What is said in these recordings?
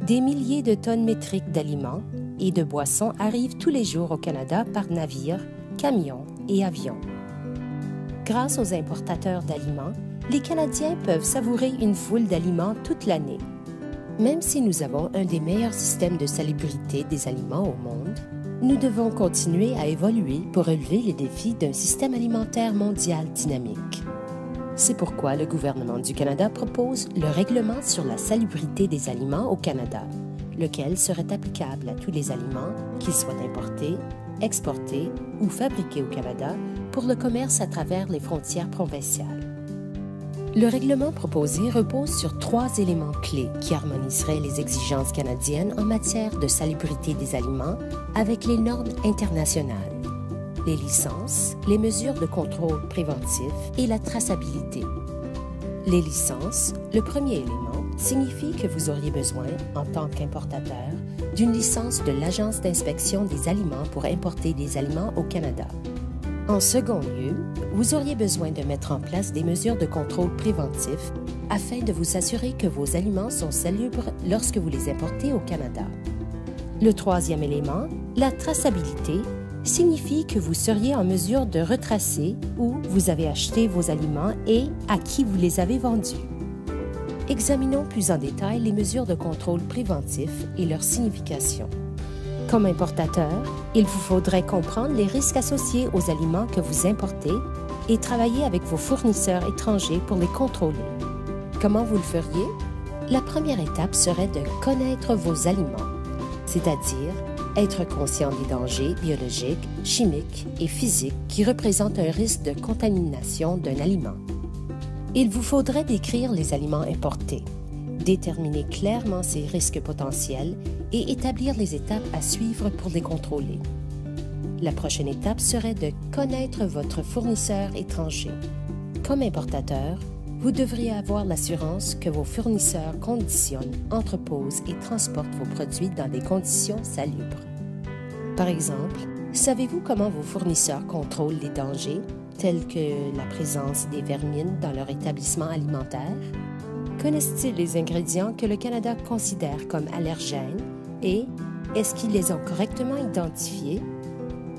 Des milliers de tonnes métriques d'aliments et de boissons arrivent tous les jours au Canada par navire, camions et avions. Grâce aux importateurs d'aliments, les Canadiens peuvent savourer une foule d'aliments toute l'année. Même si nous avons un des meilleurs systèmes de salubrité des aliments au monde, nous devons continuer à évoluer pour relever les défis d'un système alimentaire mondial dynamique. C'est pourquoi le gouvernement du Canada propose le Règlement sur la salubrité des aliments au Canada, lequel serait applicable à tous les aliments, qu'ils soient importés, exportés ou fabriqués au Canada pour le commerce à travers les frontières provinciales. Le règlement proposé repose sur 3 éléments clés qui harmoniseraient les exigences canadiennes en matière de salubrité des aliments avec les normes internationales: les licences, les mesures de contrôle préventif et la traçabilité. Les licences, le premier élément, signifie que vous auriez besoin, en tant qu'importateur, d'une licence de l'Agence d'inspection des aliments pour importer des aliments au Canada. En second lieu, vous auriez besoin de mettre en place des mesures de contrôle préventif afin de vous assurer que vos aliments sont salubres lorsque vous les importez au Canada. Le troisième élément, la traçabilité, signifie que vous seriez en mesure de retracer où vous avez acheté vos aliments et à qui vous les avez vendus. Examinons plus en détail les mesures de contrôle préventif et leur signification. Comme importateur, il vous faudrait comprendre les risques associés aux aliments que vous importez et travailler avec vos fournisseurs étrangers pour les contrôler. Comment vous le feriez? La première étape serait de connaître vos aliments, c'est-à-dire être conscient des dangers biologiques, chimiques et physiques qui représentent un risque de contamination d'un aliment. Il vous faudrait décrire les aliments importés, déterminer clairement ces risques potentiels et établir les étapes à suivre pour les contrôler. La prochaine étape serait de connaître votre fournisseur étranger. Comme importateur, vous devriez avoir l'assurance que vos fournisseurs conditionnent, entreposent et transportent vos produits dans des conditions salubres. Par exemple, savez-vous comment vos fournisseurs contrôlent les dangers, tels que la présence des vermines dans leur établissement alimentaire? Connaissent-ils les ingrédients que le Canada considère comme allergènes et est-ce qu'ils les ont correctement identifiés?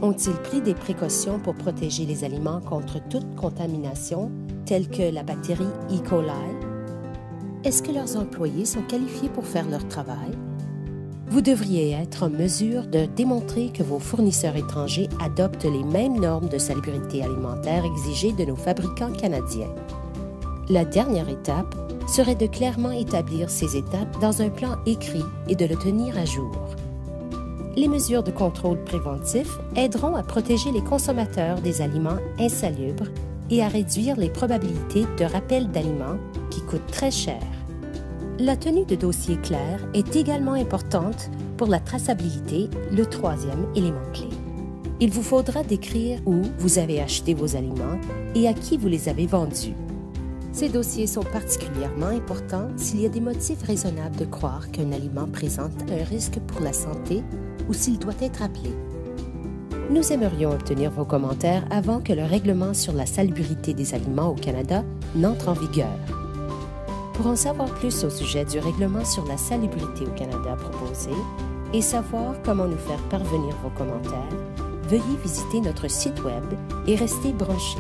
Ont-ils pris des précautions pour protéger les aliments contre toute contamination, telle que la bactérie E. coli? Est-ce que leurs employés sont qualifiés pour faire leur travail? Vous devriez être en mesure de démontrer que vos fournisseurs étrangers adoptent les mêmes normes de salubrité alimentaire exigées de nos fabricants canadiens. La dernière étape serait de clairement établir ces étapes dans un plan écrit et de le tenir à jour. Les mesures de contrôle préventif aideront à protéger les consommateurs des aliments insalubres et à réduire les probabilités de rappel d'aliments qui coûtent très cher. La tenue de dossiers clairs est également importante pour la traçabilité, le troisième élément clé. Il vous faudra décrire où vous avez acheté vos aliments et à qui vous les avez vendus. Ces dossiers sont particulièrement importants s'il y a des motifs raisonnables de croire qu'un aliment présente un risque pour la santé ou s'il doit être appelé. Nous aimerions obtenir vos commentaires avant que le règlement sur la salubrité des aliments au Canada n'entre en vigueur. Pour en savoir plus au sujet du règlement sur la salubrité au Canada proposé et savoir comment nous faire parvenir vos commentaires, veuillez visiter notre site Web et restez branchés.